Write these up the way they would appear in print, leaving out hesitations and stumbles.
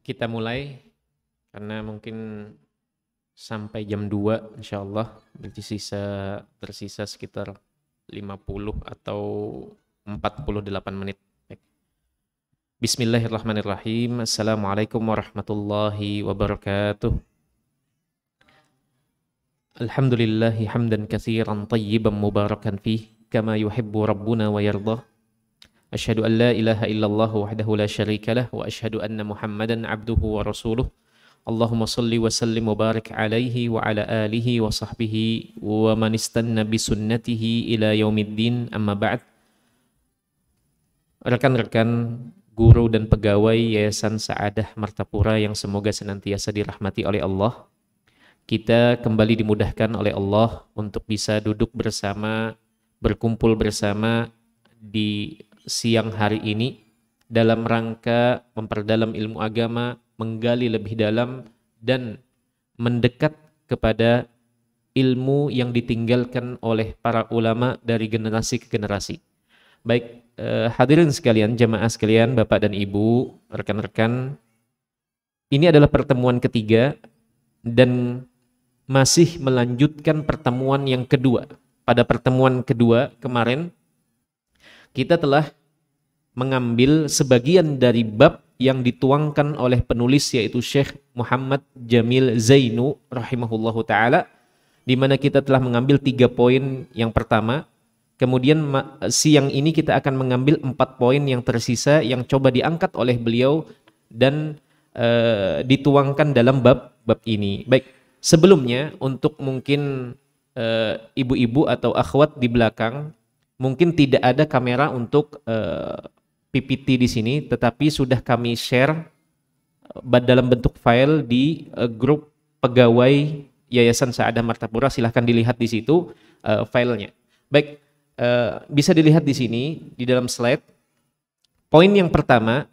Kita mulai karena mungkin sampai jam 2 insya Allah tersisa sekitar 50 atau 48 menit. Baik. Bismillahirrahmanirrahim. Assalamualaikum warahmatullahi wabarakatuh. Alhamdulillahi hamdan katsiran tayyiban mubarakan fih kama yuhibbu rabbuna wa yardah. Asyhadu an la ilaha illallah wahdahu la syarika lah wa asyhadu anna Muhammadan abduhu wa rasuluh. Allahumma salli wa sallim wa barik alaihi wa ala alihi wa sahbihi wa man istanna bi sunnatihi ila yaumiddin, amma ba'd. Rekan-rekan guru dan pegawai Yayasan Sa'adah Martapura yang semoga senantiasa dirahmati oleh Allah, kita kembali dimudahkan oleh Allah untuk bisa duduk bersama, berkumpul bersama di siang hari ini dalam rangka memperdalam ilmu agama, menggali lebih dalam dan mendekat kepada ilmu yang ditinggalkan oleh para ulama dari generasi ke generasi. Baik, hadirin sekalian, jamaah sekalian, Bapak dan Ibu, rekan-rekan, ini adalah pertemuan ketiga dan masih melanjutkan pertemuan yang kedua. Pada pertemuan kedua kemarin kita telah mengambil sebagian dari bab yang dituangkan oleh penulis, yaitu Syekh Muhammad Jamil Zainu rahimahullahu ta'ala, di mana kita telah mengambil 3 poin yang pertama. Kemudian siang ini kita akan mengambil 4 poin yang tersisa yang coba diangkat oleh beliau dan dituangkan dalam bab ini. Baik, sebelumnya untuk mungkin ibu-ibu atau akhwat di belakang, mungkin tidak ada kamera untuk PPT di sini, tetapi sudah kami share dalam bentuk file di grup pegawai Yayasan Sa'adah Martapura. Silahkan dilihat di situ filenya. Baik, bisa dilihat di sini di dalam slide. Poin yang pertama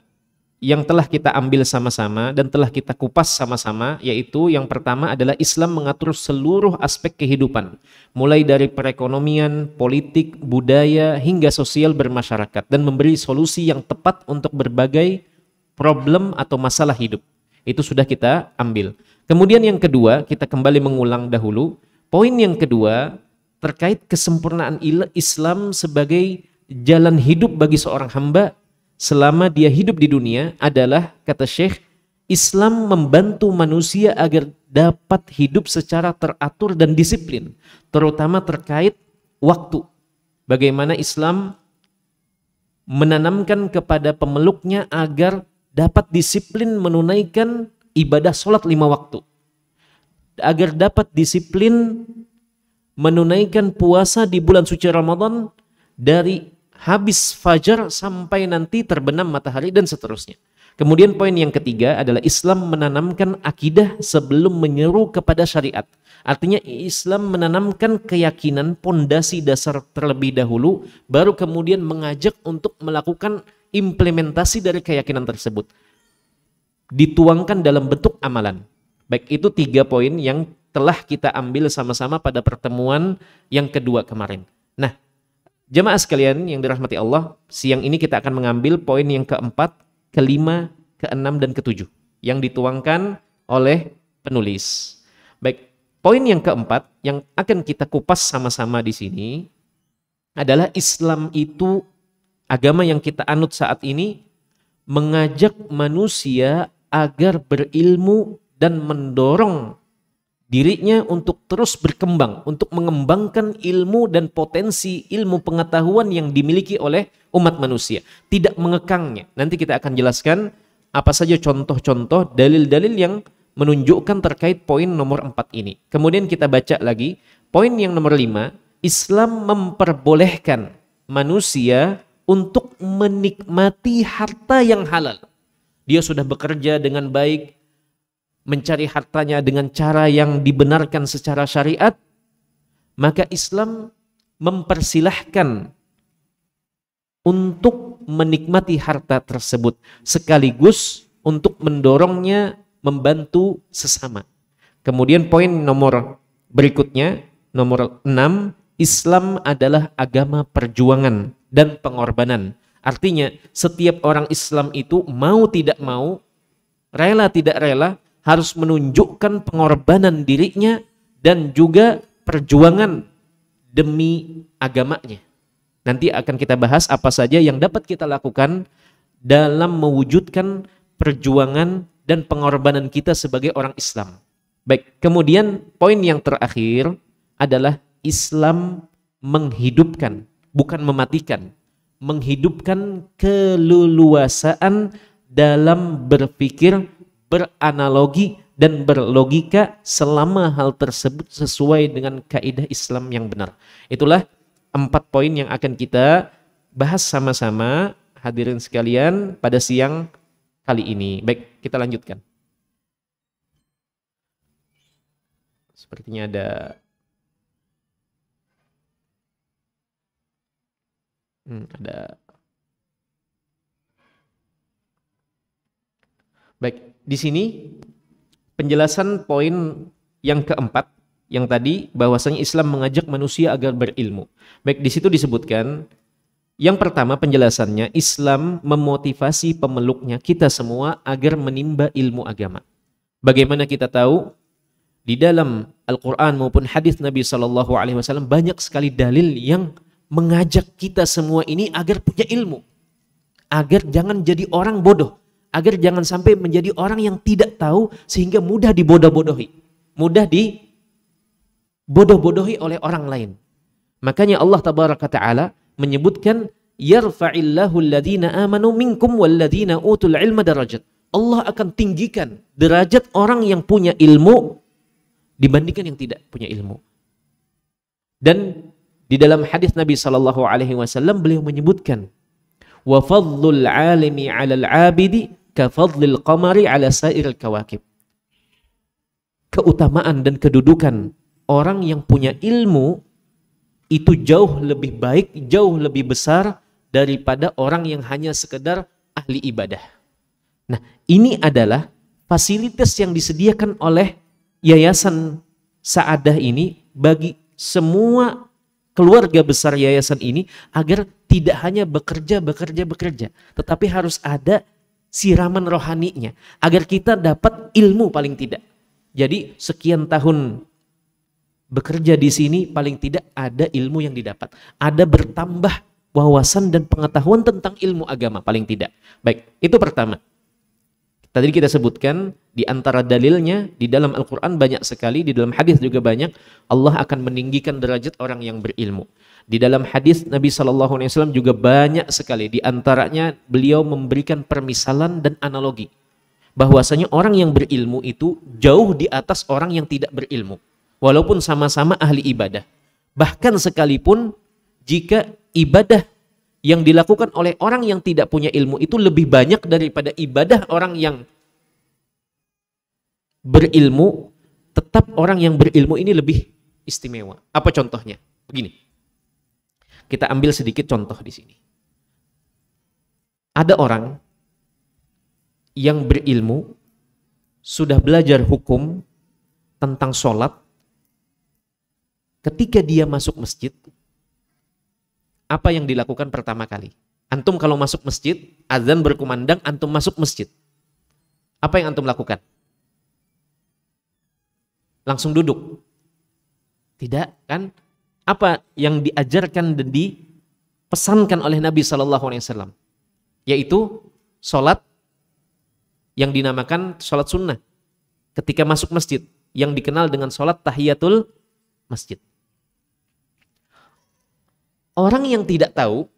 yang telah kita ambil sama-sama dan telah kita kupas sama-sama, yaitu yang pertama adalah Islam mengatur seluruh aspek kehidupan, mulai dari perekonomian, politik, budaya, hingga sosial bermasyarakat, dan memberi solusi yang tepat untuk berbagai problem atau masalah hidup. Itu sudah kita ambil. Kemudian yang kedua, kita kembali mengulang dahulu. Poin yang kedua terkait kesempurnaan Islam sebagai jalan hidup bagi seorang hamba selama dia hidup di dunia adalah, kata Syekh, Islam membantu manusia agar dapat hidup secara teratur dan disiplin, terutama terkait waktu. Bagaimana Islam menanamkan kepada pemeluknya agar dapat disiplin menunaikan ibadah sholat 5 waktu, agar dapat disiplin menunaikan puasa di bulan suci Ramadan dari habis fajar sampai nanti terbenam matahari dan seterusnya. Kemudian poin yang ketiga adalah Islam menanamkan akidah sebelum menyeru kepada syariat. Artinya Islam menanamkan keyakinan, pondasi dasar terlebih dahulu, baru kemudian mengajak untuk melakukan implementasi dari keyakinan tersebut, dituangkan dalam bentuk amalan. Baik, itu 3 poin yang telah kita ambil sama-sama pada pertemuan yang kedua kemarin. Nah, jemaah sekalian yang dirahmati Allah, siang ini kita akan mengambil poin yang keempat, kelima, keenam, dan ketujuh yang dituangkan oleh penulis. Baik, poin yang keempat yang akan kita kupas sama-sama di sini adalah Islam itu, agama yang kita anut saat ini, mengajak manusia agar berilmu dan mendorong dirinya untuk terus berkembang, untuk mengembangkan ilmu dan potensi ilmu pengetahuan yang dimiliki oleh umat manusia, tidak mengekangnya. Nanti kita akan jelaskan apa saja contoh-contoh dalil-dalil yang menunjukkan terkait poin nomor 4 ini. Kemudian kita baca lagi poin yang nomor 5, Islam memperbolehkan manusia untuk menikmati harta yang halal. Dia sudah bekerja dengan baik, mencari hartanya dengan cara yang dibenarkan secara syariat, maka Islam mempersilahkan untuk menikmati harta tersebut, sekaligus untuk mendorongnya membantu sesama. Kemudian poin nomor berikutnya, nomor 6, Islam adalah agama perjuangan dan pengorbanan. Artinya setiap orang Islam itu mau tidak mau rela tidak rela, harus menunjukkan pengorbanan dirinya dan juga perjuangan demi agamanya. Nanti akan kita bahas apa saja yang dapat kita lakukan dalam mewujudkan perjuangan dan pengorbanan kita sebagai orang Islam. Baik, kemudian poin yang terakhir adalah Islam menghidupkan, bukan mematikan, menghidupkan keleluasaan dalam berpikir, beranalogi, dan berlogika selama hal tersebut sesuai dengan kaidah Islam yang benar. Itulah 4 poin yang akan kita bahas sama-sama hadirin sekalian pada siang kali ini. Baik, kita lanjutkan. Sepertinya ada Baik, di sini penjelasan poin yang keempat yang tadi bahwasanya Islam mengajak manusia agar berilmu. Baik, di situ disebutkan yang pertama penjelasannya Islam memotivasi pemeluknya kita semua agar menimba ilmu agama. Bagaimana kita tahu? Di dalam Al-Quran maupun hadis Nabi SAW banyak sekali dalil yang mengajak kita semua ini agar punya ilmu, agar jangan jadi orang bodoh, agar jangan sampai menjadi orang yang tidak tahu sehingga mudah dibodoh-bodohi, mudah dibodoh-bodohi oleh orang lain. Makanya Allah Tabaraka Ta'ala menyebutkan yarfa'illahu alladhina amanu minkum walladhina utul ilma darajat. Allah akan tinggikan derajat orang yang punya ilmu dibandingkan yang tidak punya ilmu. Dan di dalam hadis Nabi SAW beliau menyebutkan wa fadlul alimi 'alal 'abidi ka fadlil qamari 'ala sairil kawakib. Keutamaan dan kedudukan orang yang punya ilmu itu jauh lebih baik, jauh lebih besar daripada orang yang hanya sekedar ahli ibadah. Nah, ini adalah fasilitas yang disediakan oleh Yayasan Sa'adah ini bagi semua keluarga besar yayasan ini agar tidak hanya bekerja, tetapi harus ada siraman rohaninya agar kita dapat ilmu paling tidak. Jadi sekian tahun bekerja di sini paling tidak ada ilmu yang didapat, ada bertambah wawasan dan pengetahuan tentang ilmu agama paling tidak. Baik, itu pertama. Tadi kita sebutkan di antara dalilnya di dalam Al-Quran banyak sekali, di dalam hadis juga banyak. Allah akan meninggikan derajat orang yang berilmu. Di dalam hadis Nabi SAW juga banyak sekali. Di antaranya beliau memberikan permisalan dan analogi. Bahwasanya orang yang berilmu itu jauh di atas orang yang tidak berilmu. Walaupun sama-sama ahli ibadah. Bahkan sekalipun jika ibadah yang dilakukan oleh orang yang tidak punya ilmu itu lebih banyak daripada ibadah orang yang berilmu, tetap orang yang berilmu ini lebih istimewa. Apa contohnya? Begini. Kita ambil sedikit contoh di sini. Ada orang yang berilmu, sudah belajar hukum tentang sholat. Ketika dia masuk masjid, apa yang dilakukan pertama kali? Antum kalau masuk masjid, azan berkumandang, antum masuk masjid. Apa yang antum lakukan? Langsung duduk? Tidak, kan? Apa yang diajarkan dan dipesankan oleh Nabi SAW? Yaitu sholat yang dinamakan sholat sunnah. Ketika masuk masjid, yang dikenal dengan sholat tahiyatul masjid. Orang yang tidak tahu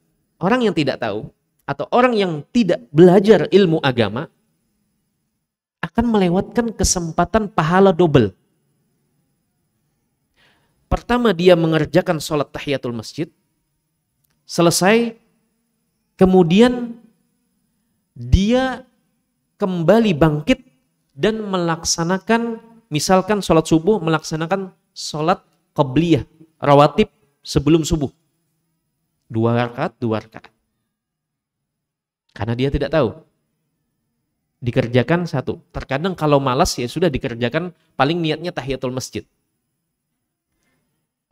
atau orang yang tidak belajar ilmu agama akan melewatkan kesempatan pahala double. Pertama dia mengerjakan sholat tahiyatul masjid, selesai, kemudian dia kembali bangkit dan melaksanakan, misalkan sholat subuh, melaksanakan sholat qabliyah, rawatib sebelum subuh. 2 rakaat. Karena dia tidak tahu. Dikerjakan 1. Terkadang kalau malas ya sudah dikerjakan, paling niatnya tahiyatul masjid.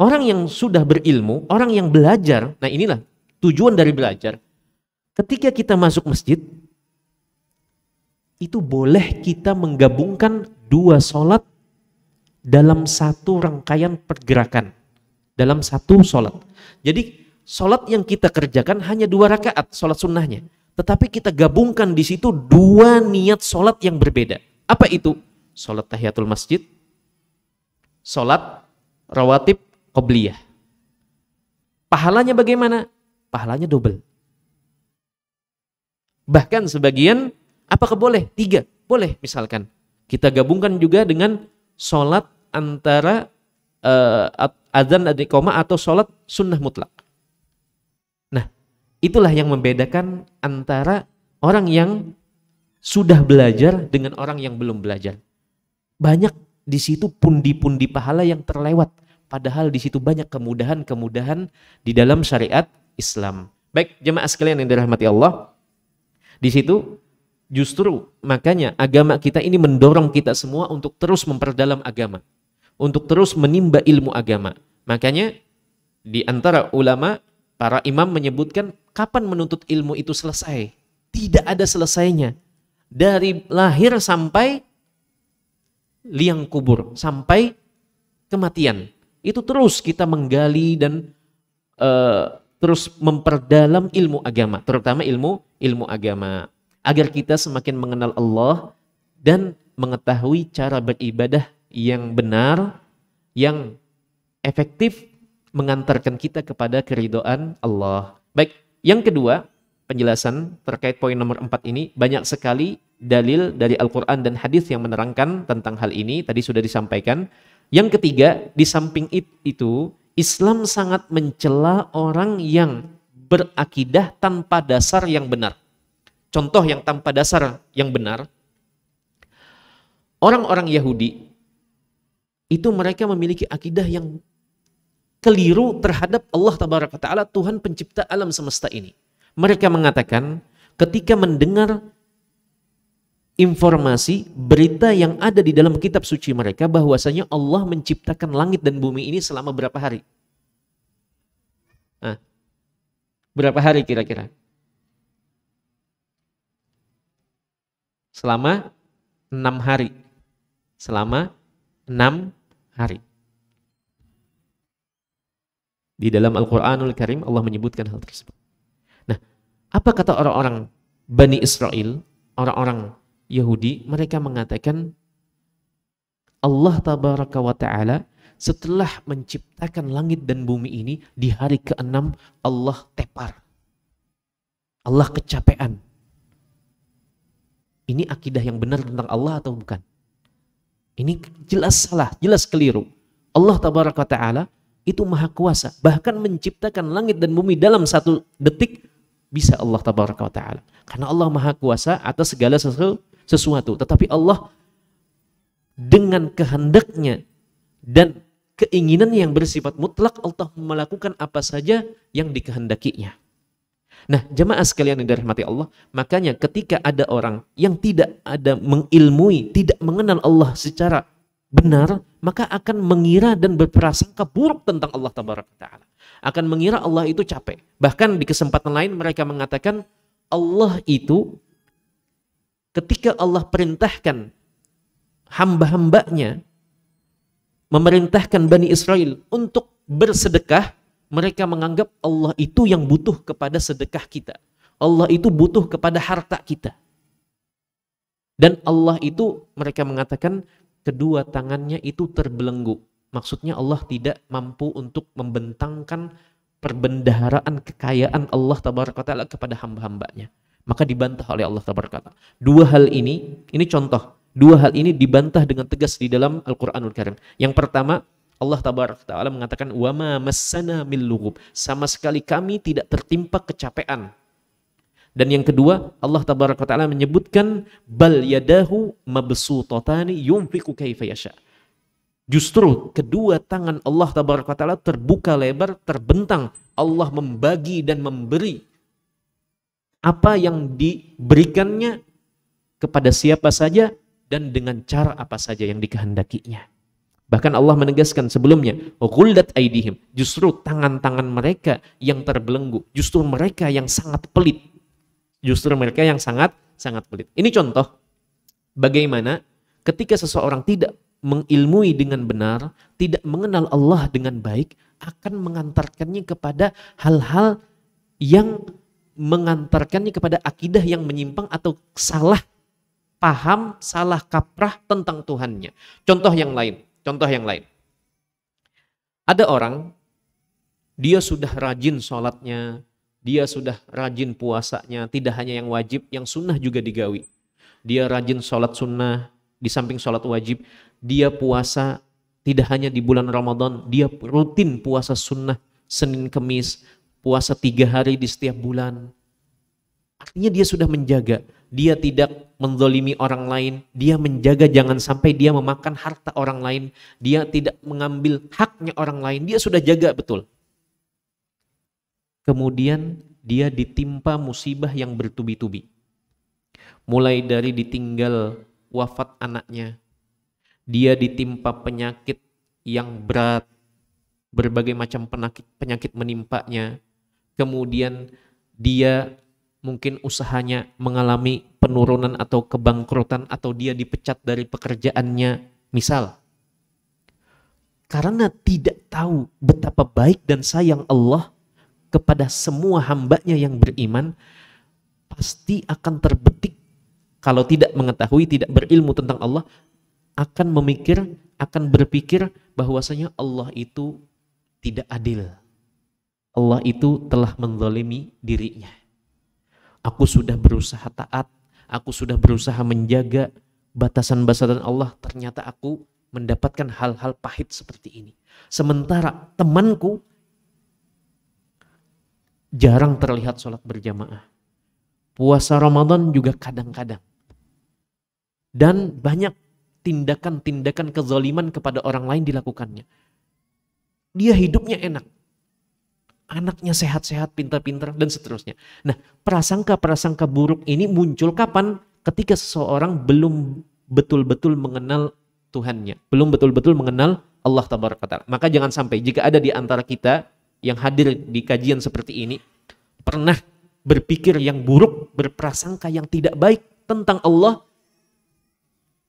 Orang yang sudah berilmu, orang yang belajar, nah inilah tujuan dari belajar. Ketika kita masuk masjid, itu boleh kita menggabungkan 2 sholat dalam satu rangkaian pergerakan, dalam satu sholat. Jadi sholat yang kita kerjakan hanya 2 rakaat sholat sunnahnya, tetapi kita gabungkan di situ 2 niat sholat yang berbeda. Apa itu? Sholat tahiyatul masjid, sholat rawatib qobliyah. Pahalanya bagaimana? Pahalanya double. Bahkan sebagian, apakah boleh? 3, boleh misalkan. Kita gabungkan juga dengan sholat antara adzan dan iqamah atau sholat sunnah mutlak. Nah, itulah yang membedakan antara orang yang sudah belajar dengan orang yang belum belajar. Banyak di situ pundi-pundi pahala yang terlewat. Padahal di situ banyak kemudahan-kemudahan di dalam syariat Islam. Baik, jemaah sekalian yang dirahmati Allah, di situ justru makanya agama kita ini mendorong kita semua untuk terus memperdalam agama, untuk terus menimba ilmu agama. Makanya di antara ulama, para imam menyebutkan kapan menuntut ilmu itu selesai. Tidak ada selesainya. Dari lahir sampai liang kubur, sampai kematian. Itu terus kita menggali dan terus memperdalam ilmu agama, terutama ilmu agama, agar kita semakin mengenal Allah dan mengetahui cara beribadah yang benar, yang efektif mengantarkan kita kepada keridhaan Allah. Baik, yang kedua, penjelasan terkait poin nomor 4 ini, banyak sekali dalil dari Al-Quran dan hadis yang menerangkan tentang hal ini, tadi sudah disampaikan. Yang ketiga, di samping itu, Islam sangat mencela orang yang berakidah tanpa dasar yang benar. Contoh yang tanpa dasar yang benar, orang-orang Yahudi, itu mereka memiliki akidah yang keliru terhadap Allah Tabaraka Ta'ala, Tuhan pencipta alam semesta ini. Mereka mengatakan ketika mendengar informasi, berita yang ada di dalam kitab suci mereka bahwasanya Allah menciptakan langit dan bumi ini selama berapa hari? Nah, berapa hari kira-kira? Selama 6 hari. Selama 6 hari. Di dalam Al-Quranul Karim Allah menyebutkan hal tersebut. Nah, apa kata orang-orang Bani Israel, orang-orang Yahudi? Mereka mengatakan Allah Tabaraka wa Ta'ala setelah menciptakan langit dan bumi ini, di hari ke-6 Allah tepar. Allah kecapean. Ini akidah yang benar tentang Allah atau bukan? Ini jelas salah, jelas keliru. Allah Tabaraka wa Ta'ala itu maha kuasa, bahkan menciptakan langit dan bumi dalam 1 detik bisa Allah Tabaraka wa Ta'ala. Karena Allah maha kuasa atas segala sesuatu. Tetapi Allah dengan kehendaknya dan keinginan yang bersifat mutlak, Allah melakukan apa saja yang dikehendakinya. Nah, jemaah sekalian yang dirahmati Allah, makanya ketika ada orang yang tidak ada mengilmui, tidak mengenal Allah secara benar, maka akan mengira dan berprasangka buruk tentang Allah Tabaraka Ta'ala. Akan mengira Allah itu capek. Bahkan di kesempatan lain mereka mengatakan Allah itu ketika Allah perintahkan hamba-hambanya, memerintahkan Bani Israel untuk bersedekah, mereka menganggap Allah itu yang butuh kepada sedekah kita. Allah itu butuh kepada harta kita. Dan Allah itu, mereka mengatakan, kedua tangannya itu terbelenggu. Maksudnya Allah tidak mampu untuk membentangkan perbendaharaan kekayaan Allah Tabaraka Ta'ala kepada hamba-hambanya. Maka dibantah oleh Allah Tabaraka Ta'ala. Dua hal ini contoh. Dua hal ini dibantah dengan tegas di dalam Al-Quranul Karim. Yang pertama, Allah Tabaraka Ta'ala mengatakan, wa ma massana min lughub. Sama sekali kami tidak tertimpa kecapean. Dan yang kedua, Allah Tabaraka Ta'ala menyebutkan, bal yadahu mabsutatani yunfiqu kaifa yasha. Justru kedua tangan Allah Tabaraka Ta'ala terbuka lebar, terbentang. Allah membagi dan memberi apa yang diberikannya kepada siapa saja dan dengan cara apa saja yang dikehendakinya. Bahkan Allah menegaskan sebelumnya, ghullat aidihim, justru tangan-tangan mereka yang terbelenggu, justru mereka yang sangat pelit. Justru mereka yang sangat pelit. Ini contoh Bagaimana ketika seseorang tidak mengilmui dengan benar, tidak mengenal Allah dengan baik, akan mengantarkannya kepada hal-hal yang mengantarkannya kepada akidah yang menyimpang atau salah paham, salah kaprah tentang Tuhannya. Contoh yang lain. Ada orang, dia sudah rajin sholatnya, dia sudah rajin puasanya, tidak hanya yang wajib, yang sunnah juga digawi. Dia rajin sholat sunnah, di samping sholat wajib, dia puasa tidak hanya di bulan Ramadan, dia rutin puasa sunnah, Senin Kemis, puasa 3 hari di setiap bulan. Artinya dia sudah menjaga, dia tidak menzalimi orang lain, dia menjaga jangan sampai dia memakan harta orang lain, dia tidak mengambil haknya orang lain, dia sudah jaga betul. Kemudian dia ditimpa musibah yang bertubi-tubi. Mulai dari ditinggal wafat anaknya, dia ditimpa penyakit yang berat, berbagai macam penyakit menimpanya. Kemudian dia mungkin usahanya mengalami penurunan atau kebangkrutan, atau dia dipecat dari pekerjaannya, misal. Karena tidak tahu betapa baik dan sayang Allah kepada semua hambanya yang beriman, pasti akan terbetik, kalau tidak mengetahui, tidak berilmu tentang Allah, akan berpikir bahwasanya Allah itu tidak adil. Allah itu telah menzalimi dirinya. Aku sudah berusaha taat, aku sudah berusaha menjaga batasan-batasan Allah, ternyata aku mendapatkan hal-hal pahit seperti ini. Sementara temanku jarang terlihat sholat berjamaah. Puasa Ramadan juga kadang-kadang. Dan banyak tindakan-tindakan kezaliman kepada orang lain dilakukannya. Dia hidupnya enak. Anaknya sehat-sehat, pintar-pintar, dan seterusnya. Nah, prasangka-prasangka buruk ini muncul kapan? Ketika seseorang belum betul-betul mengenal Tuhannya. Belum betul-betul mengenal Allah Tabaraka Ta'ala. Maka jangan sampai jika ada di antara kita yang hadir di kajian seperti ini pernah berpikir yang buruk, berprasangka yang tidak baik tentang Allah,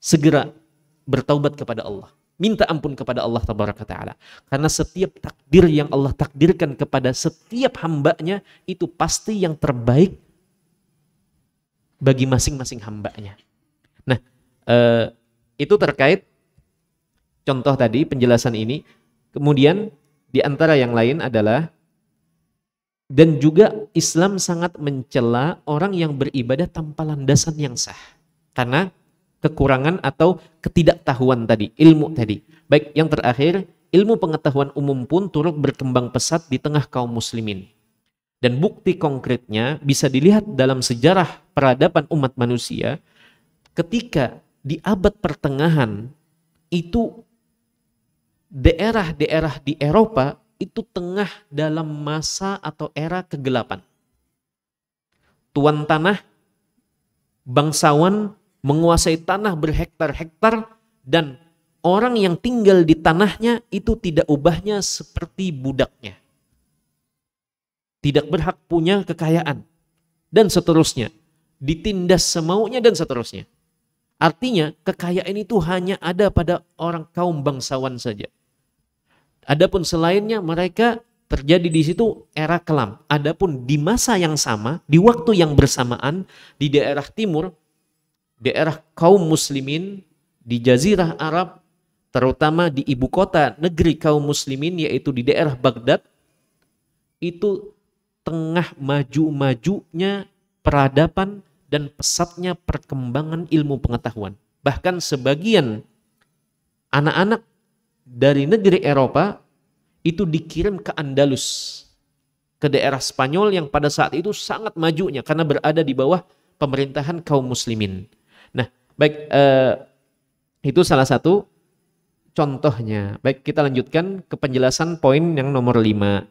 segera bertaubat kepada Allah, minta ampun kepada Allah Tabaraka Ta'ala. Karena setiap takdir yang Allah takdirkan kepada setiap hambanya itu pasti yang terbaik bagi masing-masing hambanya. Nah, itu terkait contoh tadi, penjelasan ini. Kemudian di antara yang lain adalah, dan juga Islam sangat mencela orang yang beribadah tanpa landasan yang sah. Karena kekurangan atau ketidaktahuan tadi, ilmu tadi. Baik, yang terakhir, ilmu pengetahuan umum pun turut berkembang pesat di tengah kaum muslimin. Dan bukti konkretnya bisa dilihat dalam sejarah peradaban umat manusia, ketika di abad pertengahan itu daerah-daerah di Eropa itu tengah dalam masa atau era kegelapan. Tuan tanah, bangsawan menguasai tanah berhektar-hektar, dan orang yang tinggal di tanahnya itu tidak ubahnya seperti budaknya. Tidak berhak punya kekayaan, dan seterusnya. Ditindas semaunya, dan seterusnya. Artinya kekayaan itu hanya ada pada orang kaum bangsawan saja. Adapun selainnya mereka terjadi di situ era kelam. Adapun di masa yang sama, di waktu yang bersamaan, di daerah timur, daerah kaum muslimin di Jazirah Arab, terutama di ibu kota negeri kaum muslimin yaitu di daerah Baghdad, itu tengah maju-majunya peradaban dan pesatnya perkembangan ilmu pengetahuan. Bahkan sebagian anak-anak dari negeri Eropa itu dikirim ke Andalus, ke daerah Spanyol yang pada saat itu sangat majunya karena berada di bawah pemerintahan kaum muslimin. Nah, baik, itu salah satu contohnya. Baik, kita lanjutkan ke penjelasan poin yang nomor 5.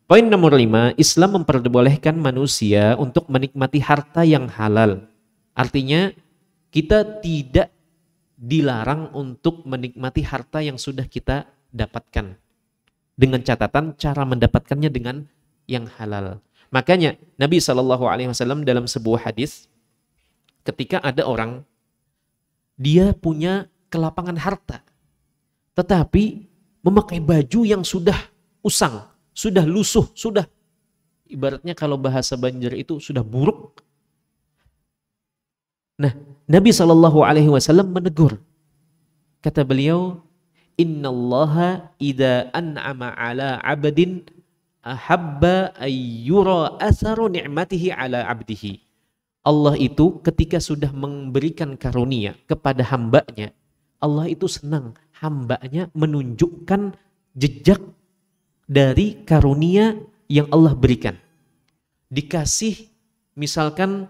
Poin nomor 5, Islam memperbolehkan manusia untuk menikmati harta yang halal. Artinya kita tidak dilarang untuk menikmati harta yang sudah kita dapatkan. Dengan catatan cara mendapatkannya dengan yang halal. Makanya Nabi SAW dalam sebuah hadis, ketika ada orang dia punya kelapangan harta, tetapi memakai baju yang sudah usang, sudah lusuh, sudah ibaratnya kalau bahasa Banjar itu sudah buruk. Nah, Nabi SAW menegur. Kata beliau, Innallaha idza an'ama ala abdin ahabba ayyura atharu ni'matihi ala abdihi. Allah itu ketika sudah memberikan karunia kepada hambanya, Allah itu senang hambanya menunjukkan jejak dari karunia yang Allah berikan. Dikasih misalkan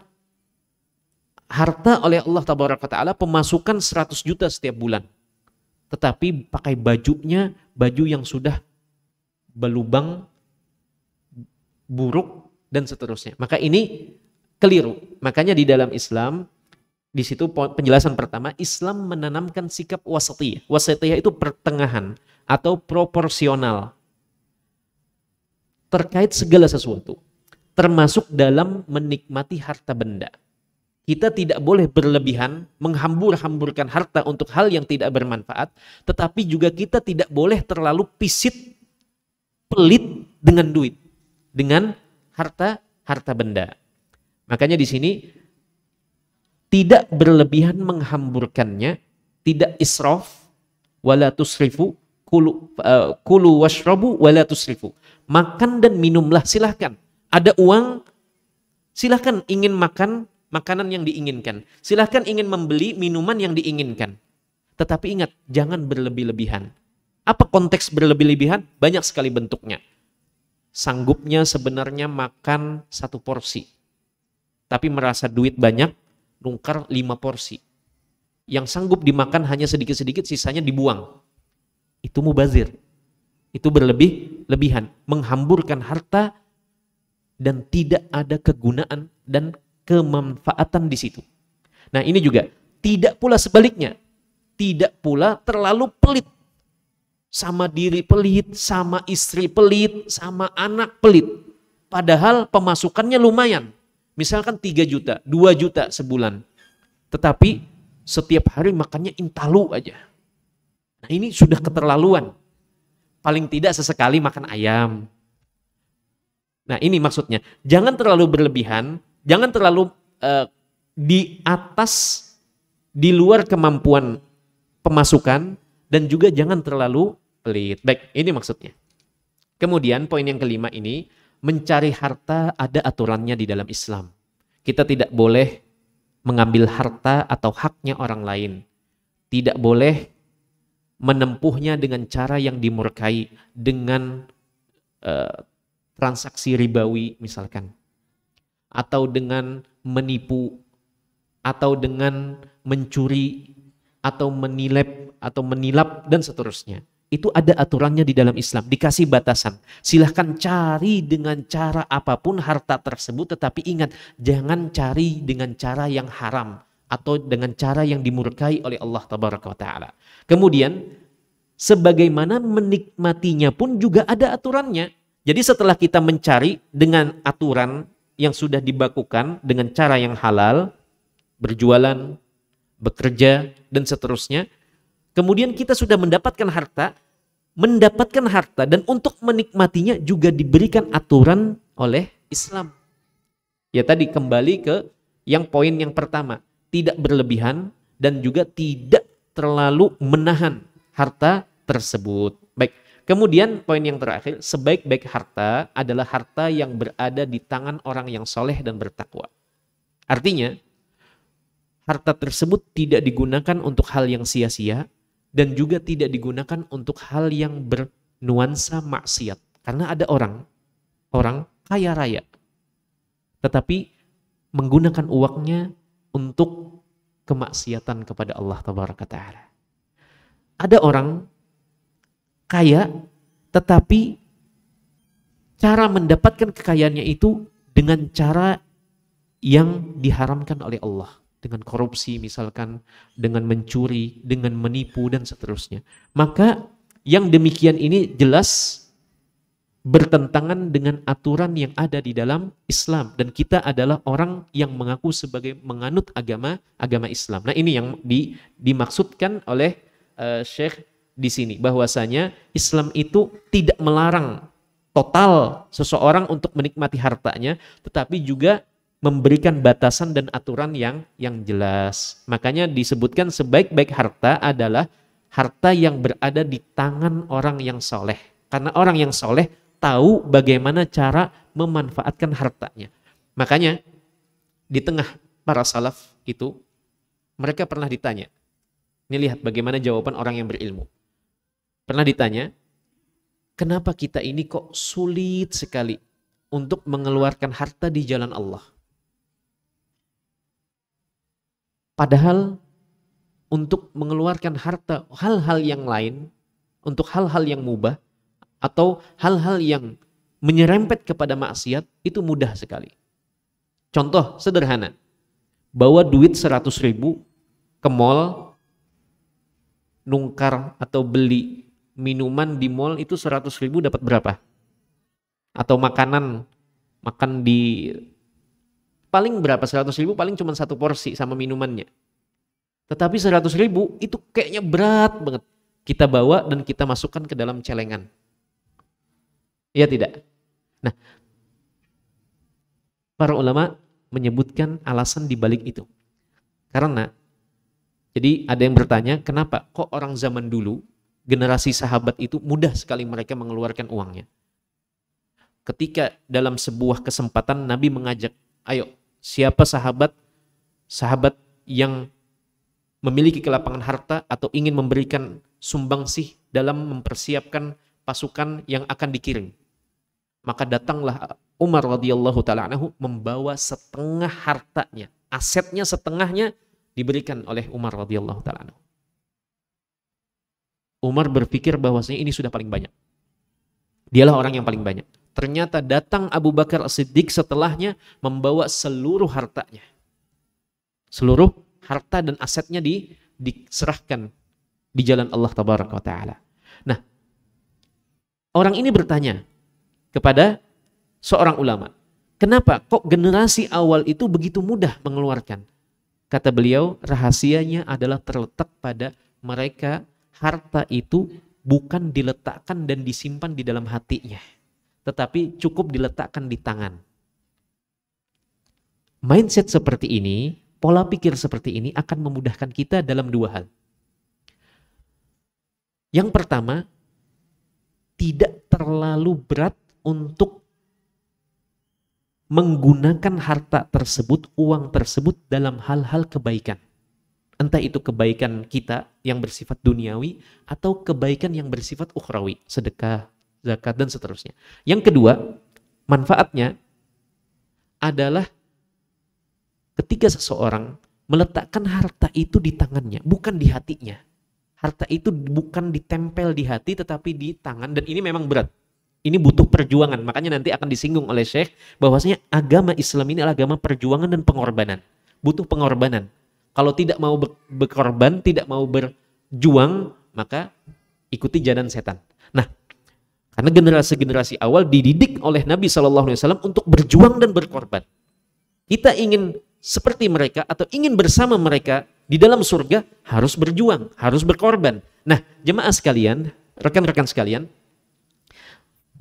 harta oleh Allah Tabaraka Ta'ala, pemasukan 100 juta setiap bulan. Tetapi pakai bajunya, baju yang sudah berlubang, buruk, dan seterusnya. Maka ini keliru. Makanya di dalam Islam, di situ penjelasan pertama, Islam menanamkan sikap wasatiyah. Wasatiyah itu pertengahan atau proporsional terkait segala sesuatu, termasuk dalam menikmati harta benda. Kita tidak boleh berlebihan menghambur-hamburkan harta untuk hal yang tidak bermanfaat, tetapi juga kita tidak boleh terlalu pisit, pelit dengan duit, dengan harta benda. Makanya di sini tidak berlebihan menghamburkannya, tidak israf, wala tusrifu, kulu washrabu wala tusrifu. Makan dan minumlah, silahkan. Ada uang, silahkan ingin makan makanan yang diinginkan. Silahkan ingin membeli minuman yang diinginkan. Tetapi ingat, jangan berlebih-lebihan. Apa konteks berlebih-lebihan? Banyak sekali bentuknya. Sanggupnya sebenarnya makan 1 porsi. Tapi merasa duit banyak, nungkar 5 porsi. Yang sanggup dimakan hanya sedikit-sedikit, sisanya dibuang. Itu mubazir. Itu berlebih-lebihan. Menghamburkan harta dan tidak ada kegunaan dan kemanfaatan di situ. Nah, ini juga tidak pula sebaliknya. Tidak pula terlalu pelit. Sama diri pelit, sama istri pelit, sama anak pelit. Padahal pemasukannya lumayan. Misalkan 3 juta, 2 juta sebulan. Tetapi setiap hari makannya intalu aja. Nah, ini sudah keterlaluan. Paling tidak sesekali makan ayam. Nah, ini maksudnya. Jangan terlalu berlebihan. Jangan terlalu di atas, di luar kemampuan pemasukan, dan juga jangan terlalu pelit. Baik, ini maksudnya. Kemudian poin yang kelima ini, mencari harta ada aturannya di dalam Islam. Kita tidak boleh mengambil harta atau haknya orang lain. Tidak boleh menempuhnya dengan cara yang dimurkai, dengan transaksi ribawi misalkan. Atau dengan menipu, atau dengan mencuri, atau menilap, dan seterusnya. Itu ada aturannya di dalam Islam, dikasih batasan. Silahkan cari dengan cara apapun harta tersebut, tetapi ingat, jangan cari dengan cara yang haram, atau dengan cara yang dimurkai oleh Allah Tabaraka wa Ta'ala. Kemudian, sebagaimana menikmatinya pun juga ada aturannya. Jadi setelah kita mencari dengan aturan yang sudah dibakukan dengan cara yang halal, berjualan, bekerja, dan seterusnya. Kemudian kita sudah mendapatkan harta, dan untuk menikmatinya juga diberikan aturan oleh Islam. Ya tadi kembali ke yang poin yang pertama, tidak berlebihan dan juga tidak terlalu menahan harta tersebut. Baik. Kemudian poin yang terakhir, sebaik-baik harta adalah harta yang berada di tangan orang yang soleh dan bertakwa. Artinya, harta tersebut tidak digunakan untuk hal yang sia-sia dan juga tidak digunakan untuk hal yang bernuansa maksiat. Karena ada orang kaya raya, tetapi menggunakan uangnya untuk kemaksiatan kepada Allah Tabaraka Ta'ala. Ada orang kaya, tetapi cara mendapatkan kekayaannya itu dengan cara yang diharamkan oleh Allah. Dengan korupsi misalkan, dengan mencuri, dengan menipu, dan seterusnya. Maka yang demikian ini jelas bertentangan dengan aturan yang ada di dalam Islam, dan kita adalah orang yang mengaku sebagai menganut agama Islam. Nah, ini yang dimaksudkan oleh Syekh di sini, bahwasanya Islam itu tidak melarang total seseorang untuk menikmati hartanya, tetapi juga memberikan batasan dan aturan yang jelas. Makanya disebutkan sebaik-baik harta adalah harta yang berada di tangan orang yang soleh. Karena orang yang soleh tahu bagaimana cara memanfaatkan hartanya. Makanya di tengah para salaf itu, mereka pernah ditanya. Ini lihat bagaimana jawaban orang yang berilmu. Pernah ditanya, kenapa kita ini kok sulit sekali untuk mengeluarkan harta di jalan Allah? Padahal untuk mengeluarkan harta hal-hal yang lain, untuk hal-hal yang mubah, atau hal-hal yang menyerempet kepada maksiat, itu mudah sekali. Contoh sederhana, bawa duit 100.000 ke mall, nungkar atau beli minuman di mall itu 100.000 dapat berapa? Atau makanan, makan di paling berapa? 100.000 paling cuma satu porsi sama minumannya. Tetapi 100.000 itu kayaknya berat banget. Kita bawa dan kita masukkan ke dalam celengan. Iya tidak? Nah, para ulama menyebutkan alasan di balik itu. Karena, jadi ada yang bertanya, kenapa kok orang zaman dulu, generasi sahabat itu mudah sekali mereka mengeluarkan uangnya. Ketika dalam sebuah kesempatan Nabi mengajak, ayo siapa sahabat yang memiliki kelapangan harta atau ingin memberikan sumbangsih dalam mempersiapkan pasukan yang akan dikirim. Maka datanglah Umar radhiyallahu taala anhu membawa setengah hartanya, asetnya setengahnya diberikan oleh Umar radhiyallahu taala anhu. Umar berpikir bahwasanya ini sudah paling banyak. Dialah orang yang paling banyak. Ternyata datang Abu Bakar As-Siddiq setelahnya membawa seluruh hartanya. Seluruh harta dan asetnya diserahkan di jalan Allah tabaraka wa taala. Nah, orang ini bertanya kepada seorang ulama, kenapa kok generasi awal itu begitu mudah mengeluarkan? Kata beliau, rahasianya adalah terletak pada mereka harta itu bukan diletakkan dan disimpan di dalam hatinya, tetapi cukup diletakkan di tangan. Mindset seperti ini, pola pikir seperti ini akan memudahkan kita dalam dua hal. Yang pertama, tidak terlalu berat untuk menggunakan harta tersebut, uang tersebut dalam hal-hal kebaikan. Entah itu kebaikan kita yang bersifat duniawi atau kebaikan yang bersifat ukhrawi, sedekah, zakat, dan seterusnya. Yang kedua, manfaatnya adalah ketika seseorang meletakkan harta itu di tangannya, bukan di hatinya. Harta itu bukan ditempel di hati tetapi di tangan, dan ini memang berat. Ini butuh perjuangan, makanya nanti akan disinggung oleh Syekh bahwasanya agama Islam ini adalah agama perjuangan dan pengorbanan. Butuh pengorbanan. Kalau tidak mau berkorban, tidak mau berjuang, maka ikuti jalan setan. Nah, karena generasi-generasi awal dididik oleh Nabi SAW untuk berjuang dan berkorban. Kita ingin seperti mereka atau ingin bersama mereka di dalam surga, harus berjuang, harus berkorban. Nah, jemaah sekalian, rekan-rekan sekalian,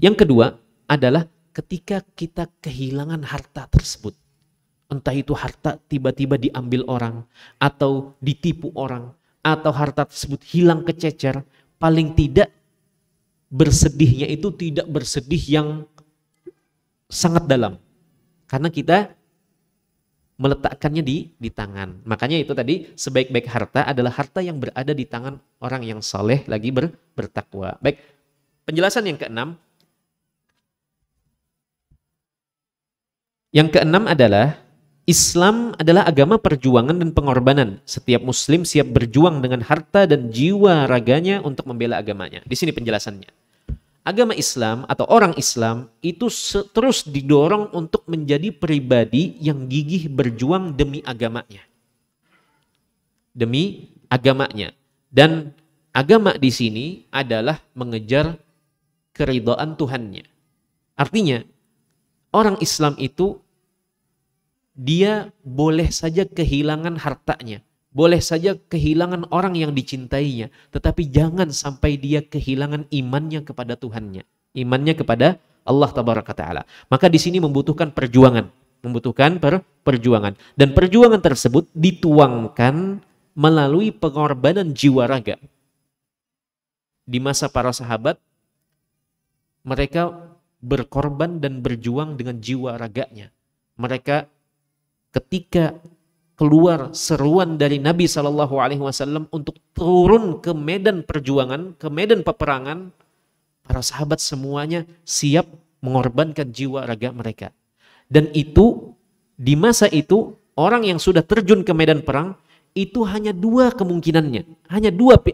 yang kedua adalah ketika kita kehilangan harta tersebut. Entah itu harta tiba-tiba diambil orang, atau ditipu orang, atau harta tersebut hilang kececer, paling tidak bersedihnya itu tidak bersedih yang sangat dalam. Karena kita meletakkannya di tangan. Makanya itu tadi, sebaik-baik harta adalah harta yang berada di tangan orang yang saleh lagi bertakwa. Baik, penjelasan yang keenam. Yang keenam adalah Islam adalah agama perjuangan dan pengorbanan. Setiap muslim siap berjuang dengan harta dan jiwa raganya untuk membela agamanya. Di sini penjelasannya. Agama Islam atau orang Islam itu terus didorong untuk menjadi pribadi yang gigih berjuang demi agamanya. Demi agamanya. Dan agama di sini adalah mengejar keridhaan Tuhannya. Artinya orang Islam itu dia boleh saja kehilangan hartanya, boleh saja kehilangan orang yang dicintainya, tetapi jangan sampai dia kehilangan imannya kepada Tuhannya, imannya kepada Allah Tabaraka Ta'ala. Maka di sini membutuhkan perjuangan, perjuangan, dan perjuangan tersebut dituangkan melalui pengorbanan jiwa raga. Di masa para sahabat, mereka berkorban dan berjuang dengan jiwa raganya. Mereka ketika keluar seruan dari Nabi SAW untuk turun ke medan perjuangan, ke medan peperangan, para sahabat semuanya siap mengorbankan jiwa raga mereka. Dan itu, di masa itu, orang yang sudah terjun ke medan perang, itu hanya dua kemungkinannya.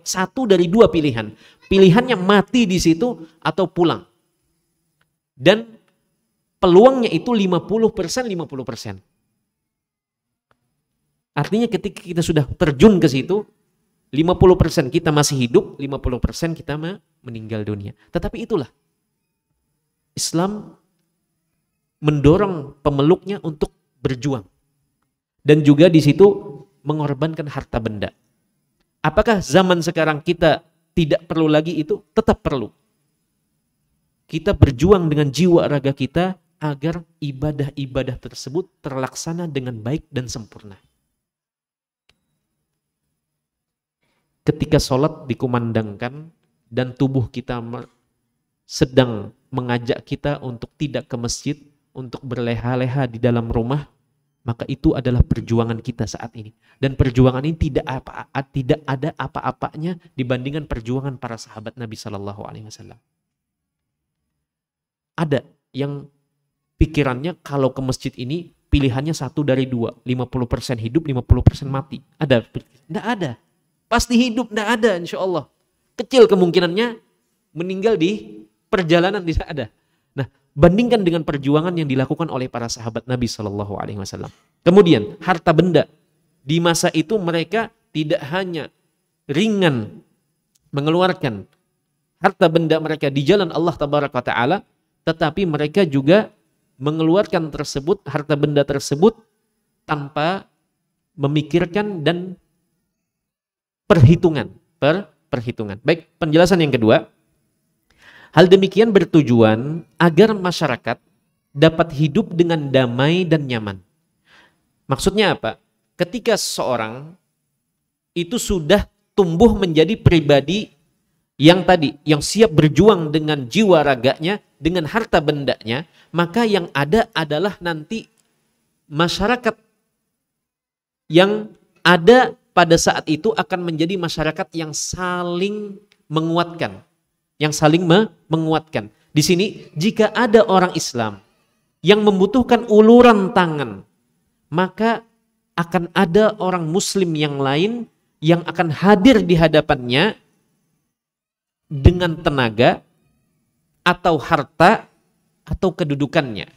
Satu dari dua pilihan. Pilihannya mati di situ atau pulang. Dan peluangnya itu 50%. Artinya ketika kita sudah terjun ke situ, 50% kita masih hidup, 50% kita meninggal dunia. Tetapi itulah Islam mendorong pemeluknya untuk berjuang. Dan juga di situ mengorbankan harta benda. Apakah zaman sekarang kita tidak perlu lagi itu? Tetap perlu. Kita berjuang dengan jiwa raga kita agar ibadah-ibadah tersebut terlaksana dengan baik dan sempurna. Ketika sholat dikumandangkan dan tubuh kita sedang mengajak kita untuk tidak ke masjid, untuk berleha-leha di dalam rumah, maka itu adalah perjuangan kita saat ini. Dan perjuangan ini tidak ada apa-apanya dibandingkan perjuangan para sahabat Nabi SAW. Ada yang pikirannya kalau ke masjid ini pilihannya satu dari dua, 50% hidup, 50% mati. Ada? Tidak ada. Pasti hidup, tidak ada insya Allah. Kecil kemungkinannya meninggal di perjalanan, tidak ada. Nah, bandingkan dengan perjuangan yang dilakukan oleh para sahabat Nabi SAW. Kemudian harta benda. Di masa itu mereka tidak hanya ringan mengeluarkan harta benda mereka di jalan Allah Tabaraka Ta'ala, tetapi mereka juga mengeluarkan harta benda tersebut tanpa memikirkan dan perhitungan. Baik, penjelasan yang kedua. Hal demikian bertujuan agar masyarakat dapat hidup dengan damai dan nyaman. Maksudnya apa? Ketika seseorang itu sudah tumbuh menjadi pribadi yang siap berjuang dengan jiwa raganya, dengan harta bendanya, maka yang ada adalah nanti masyarakat yang ada pada saat itu akan menjadi masyarakat yang saling menguatkan. Menguatkan. Di sini, jika ada orang Islam yang membutuhkan uluran tangan, maka akan ada orang Muslim yang lain yang akan hadir di hadapannya dengan tenaga atau harta atau kedudukannya.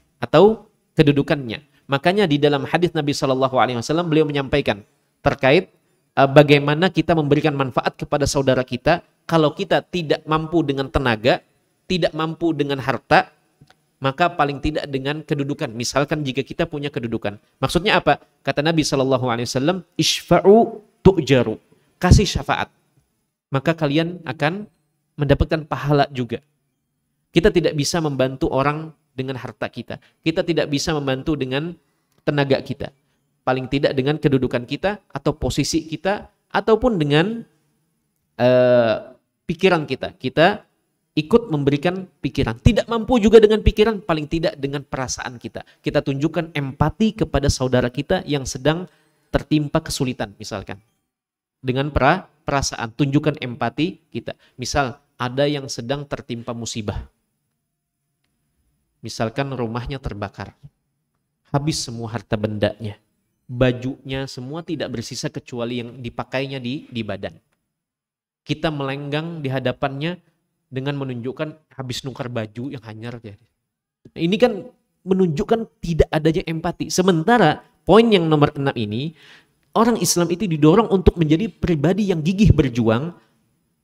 Makanya di dalam hadis Nabi SAW beliau menyampaikan terkait bagaimana kita memberikan manfaat kepada saudara kita kalau kita tidak mampu dengan tenaga, tidak mampu dengan harta, maka paling tidak dengan kedudukan. Misalkan jika kita punya kedudukan. Maksudnya apa? Kata Nabi SAW, Ishfa'u tu'jaru. Kasih syafaat. Maka kalian akan mendapatkan pahala juga. Kita tidak bisa membantu orang dengan harta kita. Kita tidak bisa membantu dengan tenaga kita. Paling tidak dengan kedudukan kita atau posisi kita ataupun dengan pikiran kita. Kita ikut memberikan pikiran. Tidak mampu juga dengan pikiran, paling tidak dengan perasaan kita. Kita tunjukkan empati kepada saudara kita yang sedang tertimpa kesulitan misalkan. Dengan perasaan, tunjukkan empati kita. Misal ada yang sedang tertimpa musibah. Misalkan rumahnya terbakar. Habis semua harta bendanya. Bajunya semua tidak bersisa kecuali yang dipakainya di badan. Kita melenggang di hadapannya dengan menunjukkan habis nukar baju yang hanyar. Ini kan menunjukkan tidak adanya empati. Sementara poin yang nomor 6 ini, orang Islam itu didorong untuk menjadi pribadi yang gigih berjuang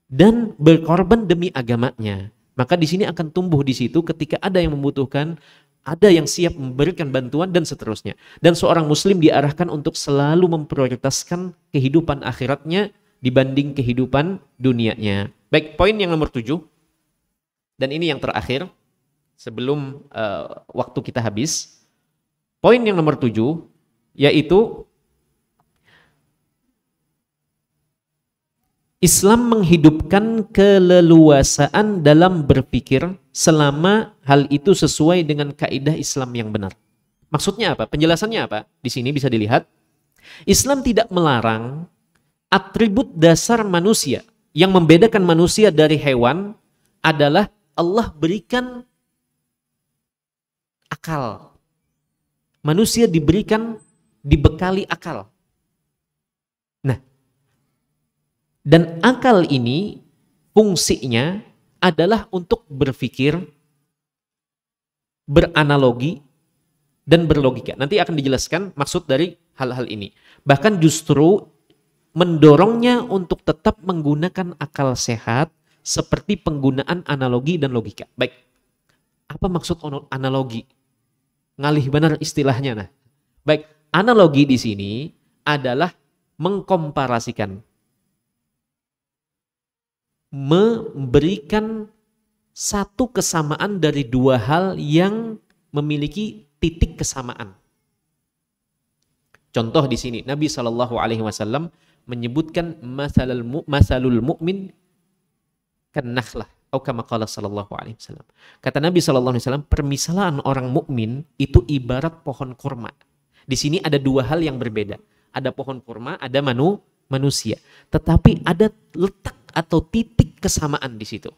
dan berkorban demi agamanya. Maka di sini akan tumbuh di situ ketika ada yang membutuhkan, ada yang siap memberikan bantuan dan seterusnya. Dan seorang muslim diarahkan untuk selalu memprioritaskan kehidupan akhiratnya dibanding kehidupan dunianya. Baik, poin yang nomor 7. Dan ini yang terakhir sebelum waktu kita habis. Poin yang nomor 7 yaitu Islam menghidupkan keleluasaan dalam berpikir selama hal itu sesuai dengan kaidah Islam yang benar. Maksudnya apa? Penjelasannya apa? Di sini bisa dilihat. Islam tidak melarang atribut dasar manusia. Yang membedakan manusia dari hewan adalah Allah berikan akal. Manusia dibekali akal. Nah, dan akal ini fungsinya adalah untuk berpikir, beranalogi, dan berlogika. Nanti akan dijelaskan maksud dari hal-hal ini. Bahkan justru mendorongnya untuk tetap menggunakan akal sehat seperti penggunaan analogi dan logika. Baik, apa maksud analogi? Ngalih benar istilahnya. Nah, baik, analogi di sini adalah mengkomparasikan, memberikan satu kesamaan dari dua hal yang memiliki titik kesamaan. Contoh di sini Nabi SAW menyebutkan masalul mu'min kan-nakhlah atau kama qala sallallahu alaihi wasallam. Kata Nabi SAW, permisalan orang mukmin itu ibarat pohon kurma. Di sini ada dua hal yang berbeda. Ada pohon kurma, ada manusia. Tetapi ada letak atau titik kesamaan di situ.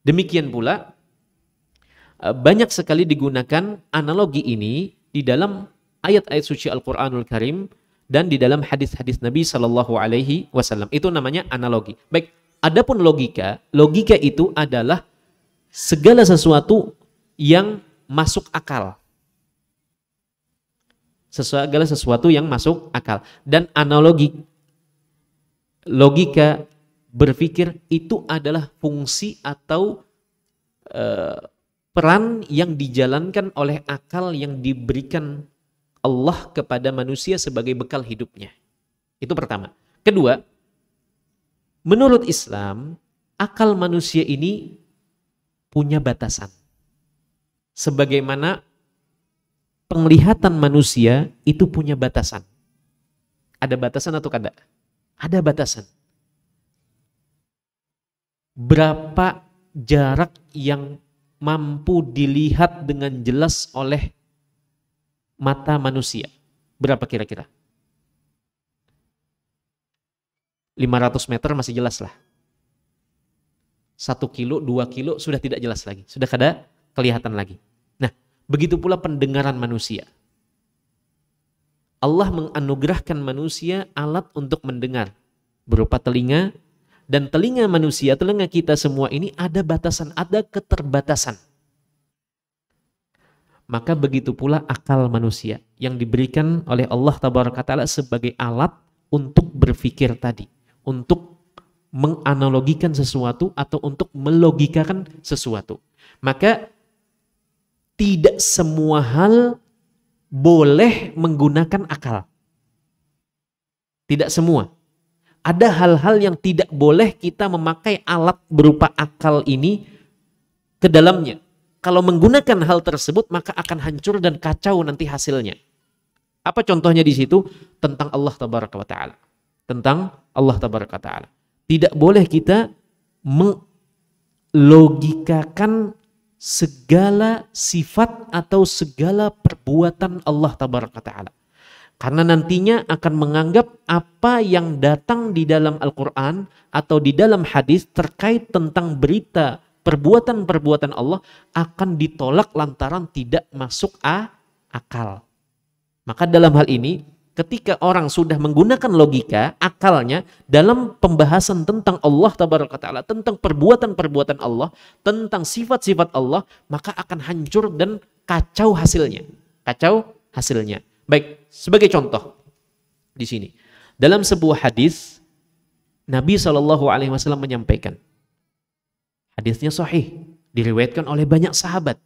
Demikian pula banyak sekali digunakan analogi ini di dalam ayat-ayat suci Al-Qur'anul Karim dan di dalam hadis-hadis Nabi Shallallahu Alaihi Wasallam. Itu namanya analogi. Baik, adapun logika itu adalah segala sesuatu yang masuk akal. Segala sesuatu yang masuk akal. Dan analogi, logika, berpikir itu adalah fungsi atau peran yang dijalankan oleh akal yang diberikan Allah kepada manusia sebagai bekal hidupnya. Itu pertama. Kedua, menurut Islam, akal manusia ini punya batasan. Sebagaimana penglihatan manusia itu punya batasan. Ada batasan atau kada? Ada batasan. Berapa jarak yang mampu dilihat dengan jelas oleh mata manusia? Berapa kira-kira? 500 meter masih jelas lah. 1 kilo, 2 kilo sudah tidak jelas lagi. Sudah kada kelihatan lagi. Nah, begitu pula pendengaran manusia. Allah menganugerahkan manusia alat untuk mendengar berupa telinga, dan telinga manusia, telinga kita semua ini ada batasan, ada keterbatasan. Maka begitu pula akal manusia yang diberikan oleh Allah Tabaraka Ta'ala sebagai alat untuk berpikir tadi, untuk menganalogikan sesuatu atau untuk melogikakan sesuatu. Maka tidak semua hal boleh menggunakan akal. Tidak semua. Ada hal-hal yang tidak boleh kita memakai alat berupa akal ini ke dalamnya. Kalau menggunakan hal tersebut maka akan hancur dan kacau nanti hasilnya. Apa contohnya di situ? Tentang Allah Tabaraka wa Ta'ala. Tentang Allah Tabaraka wa Ta'ala. Tidak boleh kita melogikakan segala sifat atau segala perbuatan Allah Tabaraka wa Ta'ala. Karena nantinya akan menganggap apa yang datang di dalam Al-Quran atau di dalam hadis terkait tentang berita perbuatan-perbuatan Allah akan ditolak lantaran tidak masuk akal. Maka dalam hal ini ketika orang sudah menggunakan logika, akalnya dalam pembahasan tentang Allah Tabaraka Ta'ala, tentang perbuatan-perbuatan Allah, tentang sifat-sifat Allah, maka akan hancur dan kacau hasilnya. Kacau hasilnya. Baik, sebagai contoh di sini dalam sebuah hadis Nabi SAW menyampaikan, Hadisnya sahih, diriwayatkan oleh banyak sahabat.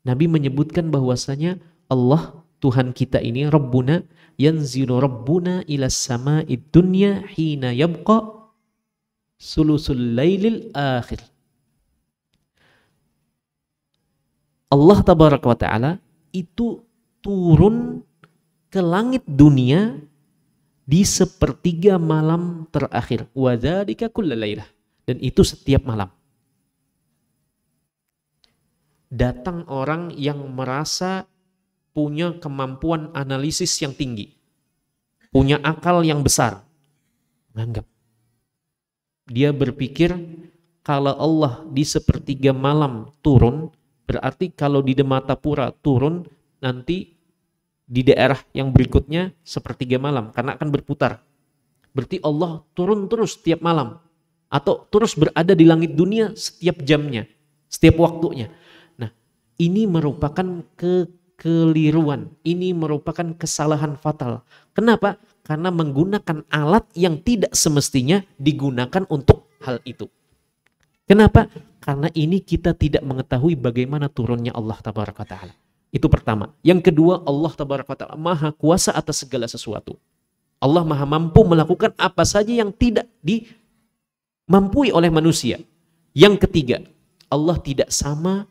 Nabi menyebutkan bahwasanya Allah Tuhan kita ini Rabbuna yanzilu Rabbuna ila sama'id dunya hina yabqa sulusul lailil akhir. Allah tabaraka wa ta'ala itu turun ke langit dunia di sepertiga malam terakhir. Wa dzalika kullal lailah. Dan itu setiap malam. Datang orang yang merasa punya kemampuan analisis yang tinggi, punya akal yang besar, menganggap dia berpikir kalau Allah di sepertiga malam turun, berarti kalau di Dematapura turun, nanti di daerah yang berikutnya sepertiga malam, karena akan berputar. Berarti Allah turun terus setiap malam, atau terus berada di langit dunia setiap jamnya, setiap waktunya. Ini merupakan kekeliruan, ini merupakan kesalahan fatal. Kenapa? Karena menggunakan alat yang tidak semestinya digunakan untuk hal itu. Kenapa? Karena ini kita tidak mengetahui bagaimana turunnya Allah tabaraka ta'ala. Itu pertama. Yang kedua, Allah tabaraka ta'ala maha kuasa atas segala sesuatu. Allah maha mampu melakukan apa saja yang tidak dimampui oleh manusia. Yang ketiga, Allah tidak sama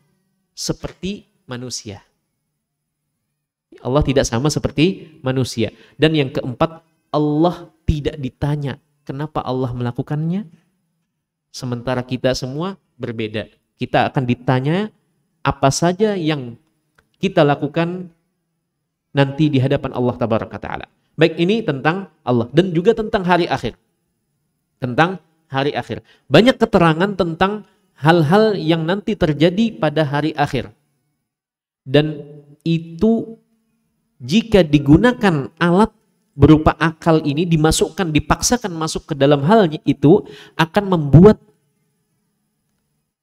seperti manusia. Allah tidak sama seperti manusia. Dan yang keempat, Allah tidak ditanya kenapa Allah melakukannya. Sementara kita semua berbeda. Kita akan ditanya apa saja yang kita lakukan nanti di hadapan Allah tabaraka ta'ala. Baik, ini tentang Allah dan juga tentang hari akhir. Tentang hari akhir. Banyak keterangan tentang hal-hal yang nanti terjadi pada hari akhir. Dan itu jika digunakan alat berupa akal ini dimasukkan, dipaksakan masuk ke dalam halnya itu, akan membuat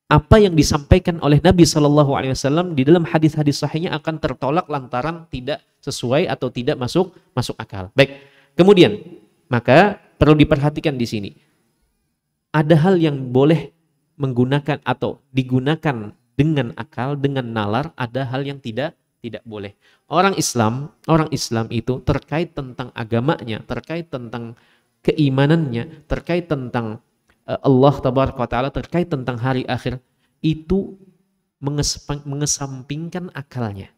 apa yang disampaikan oleh Nabi SAW di dalam hadis-hadis sahihnya akan tertolak lantaran tidak sesuai atau tidak masuk akal. Baik, kemudian maka perlu diperhatikan di sini. Ada hal yang boleh menggunakan atau digunakan dengan akal, dengan nalar, ada hal yang tidak boleh. Orang Islam itu terkait tentang agamanya, terkait tentang keimanannya, terkait tentang Allah tabaraka wa ta'ala, terkait tentang hari akhir, itu mengesampingkan akalnya,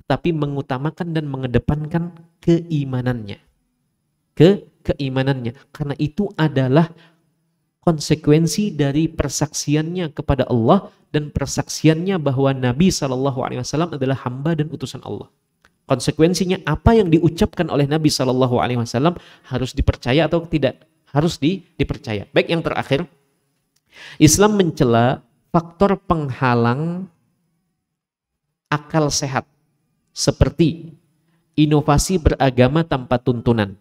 tetapi mengutamakan dan mengedepankan keimanannya. Keimanannya, karena itu adalah konsekuensi dari persaksiannya kepada Allah dan persaksiannya bahwa Nabi SAW adalah hamba dan utusan Allah. Konsekuensinya apa yang diucapkan oleh Nabi SAW harus dipercaya atau tidak? Harus dipercaya. Baik, yang terakhir, Islam mencela faktor penghalang akal sehat seperti inovasi beragama tanpa tuntunan.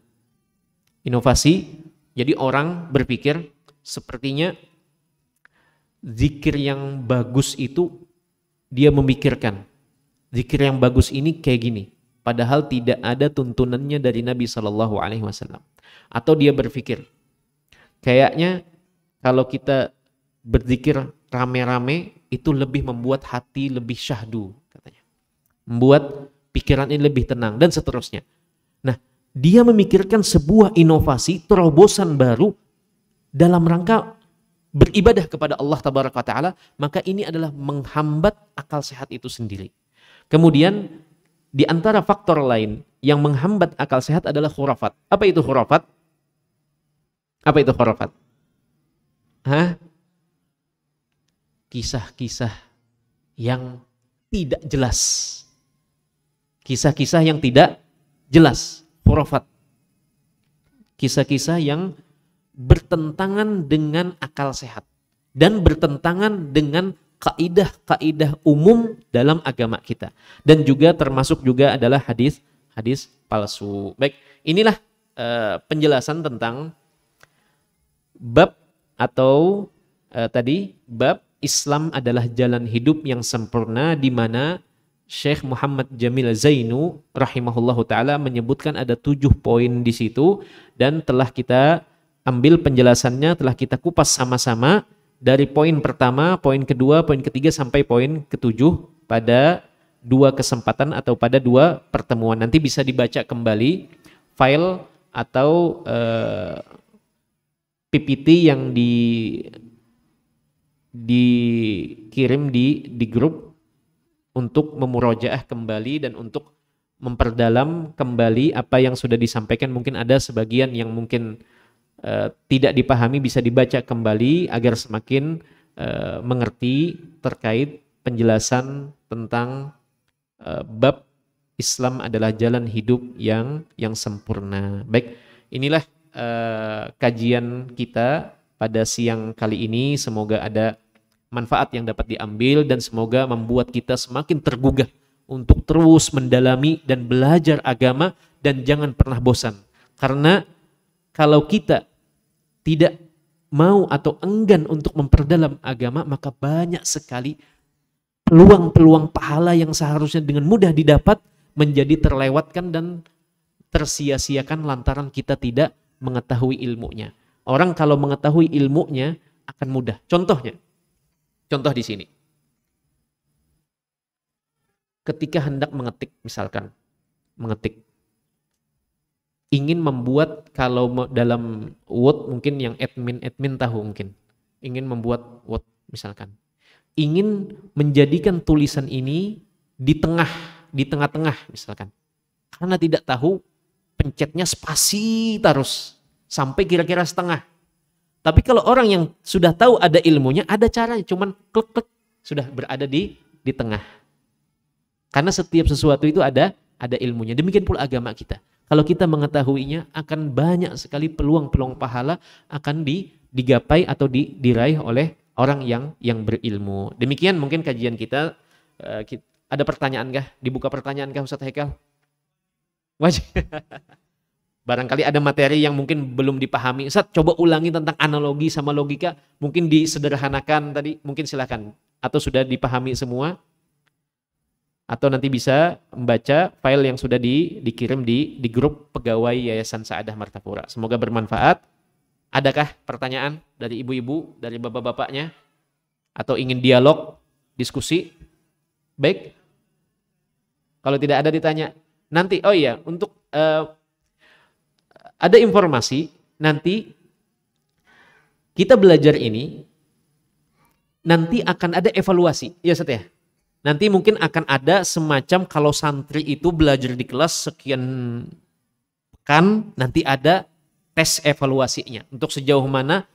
Inovasi, jadi orang berpikir sepertinya zikir yang bagus itu, dia memikirkan zikir yang bagus ini kayak gini, padahal tidak ada tuntunannya dari Nabi SAW. Atau dia berpikir kayaknya kalau kita berzikir rame-rame itu lebih membuat hati lebih syahdu, katanya, membuat pikiran ini lebih tenang, dan seterusnya. Nah, dia memikirkan sebuah inovasi, terobosan baru dalam rangka beribadah kepada Allah tabaraka wa ta'ala, maka ini adalah menghambat akal sehat itu sendiri. Kemudian di antara faktor lain yang menghambat akal sehat adalah khurafat. Apa itu khurafat? Apa itu khurafat? Kisah-kisah yang tidak jelas. Kisah-kisah yang tidak jelas, khurafat. Kisah-kisah yang bertentangan dengan akal sehat dan bertentangan dengan kaidah-kaidah umum dalam agama kita, dan juga termasuk juga adalah hadis palsu. Baik, inilah penjelasan tentang bab atau tadi bab Islam adalah jalan hidup yang sempurna, di mana Syekh Muhammad Jamil Zainu rahimahullahu taala menyebutkan ada 7 poin di situ, dan telah kita ambil penjelasannya, telah kita kupas sama-sama dari poin pertama, poin kedua, poin ketiga sampai poin ketujuh pada 2 kesempatan atau pada 2 pertemuan. Nanti bisa dibaca kembali file atau PPT yang dikirim di grup untuk memurojaah kembali dan untuk memperdalam kembali apa yang sudah disampaikan. Mungkin ada sebagian yang mungkin tidak dipahami, bisa dibaca kembali agar semakin mengerti terkait penjelasan tentang bab Islam adalah jalan hidup yang sempurna. Baik, inilah kajian kita pada siang kali ini. Semoga ada manfaat yang dapat diambil dan semoga membuat kita semakin tergugah untuk terus mendalami dan belajar agama dan jangan pernah bosan. Karena kalau kita tidak mau atau enggan untuk memperdalam agama, maka banyak sekali peluang-peluang pahala yang seharusnya dengan mudah didapat menjadi terlewatkan dan tersia-siakan lantaran kita tidak mengetahui ilmunya. Orang kalau mengetahui ilmunya akan mudah. Contoh di sini. Ketika hendak mengetik, misalkan mengetik, ingin membuat, kalau dalam Word mungkin yang admin tahu, mungkin ingin membuat Word misalkan, ingin menjadikan tulisan ini di tengah-tengah misalkan, karena tidak tahu pencetnya spasi terus sampai kira-kira setengah. Tapi kalau orang yang sudah tahu ada ilmunya, ada caranya, cuman klik sudah berada di tengah. Karena setiap sesuatu itu ada ilmunya. Demikian pula agama kita. Kalau kita mengetahuinya, akan banyak sekali peluang-peluang pahala akan digapai atau diraih oleh orang yang berilmu. Demikian mungkin kajian kita. Ada pertanyaan kah? Dibuka pertanyaan kah Ustaz Haikal? Wajib. Barangkali ada materi yang mungkin belum dipahami. Ustaz, coba ulangi tentang analogi sama logika. Mungkin disederhanakan tadi. Mungkin silakan. Atau sudah dipahami semua. Atau nanti bisa membaca file yang sudah dikirim di grup pegawai Yayasan Sa'adah Martapura. Semoga bermanfaat. Adakah pertanyaan dari ibu-ibu, dari bapak-bapaknya? Atau ingin dialog, diskusi? Baik. Kalau tidak ada ditanya. Nanti, oh iya, untuk ada informasi, nanti kita belajar ini, nanti akan ada evaluasi. Ya Ustaz ya? Nanti mungkin akan ada semacam, kalau santri itu belajar di kelas sekian pekan, nanti ada tes evaluasinya. Untuk sejauh mana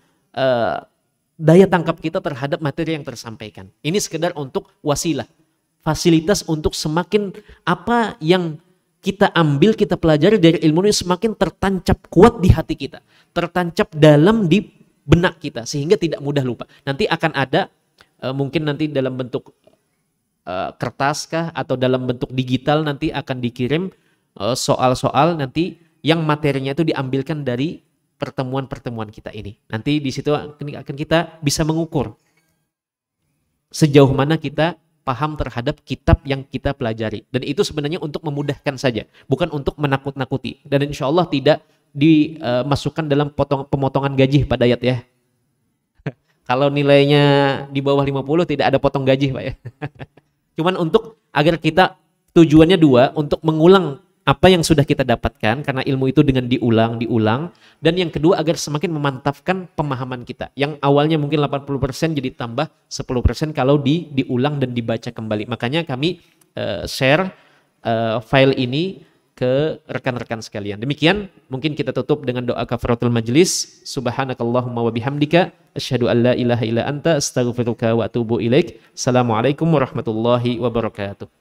daya tangkap kita terhadap materi yang tersampaikan. Ini sekedar untuk wasilah, fasilitas untuk semakin apa yang kita ambil, kita pelajari dari ilmu ini semakin tertancap kuat di hati kita. Tertancap dalam di benak kita sehingga tidak mudah lupa. Nanti akan ada mungkin nanti dalam bentuk kertas kah atau dalam bentuk digital nanti akan dikirim soal-soal nanti yang materinya itu diambilkan dari pertemuan-pertemuan kita ini. Nanti di situ akan kita bisa mengukur sejauh mana kita paham terhadap kitab yang kita pelajari. Dan itu sebenarnya untuk memudahkan saja, bukan untuk menakut-nakuti. Dan insya Allah tidak dimasukkan dalam pemotongan gaji Pak Dayat ya. Kalau nilainya di bawah 50 tidak ada potong gaji Pak ya. Cuman untuk agar kita tujuannya dua, untuk mengulang apa yang sudah kita dapatkan, karena ilmu itu dengan diulang, dan yang kedua agar semakin memantapkan pemahaman kita. Yang awalnya mungkin 80% jadi tambah 10% kalau diulang dan dibaca kembali. Makanya kami share file ini ke rekan-rekan sekalian. Demikian, mungkin kita tutup dengan doa kafaratul majlis. Subhanakallahumma wa bihamdika asyhadu an la ilaha illa anta astaghfiruka wa atubu ilaik. Assalamualaikum warahmatullahi wabarakatuh.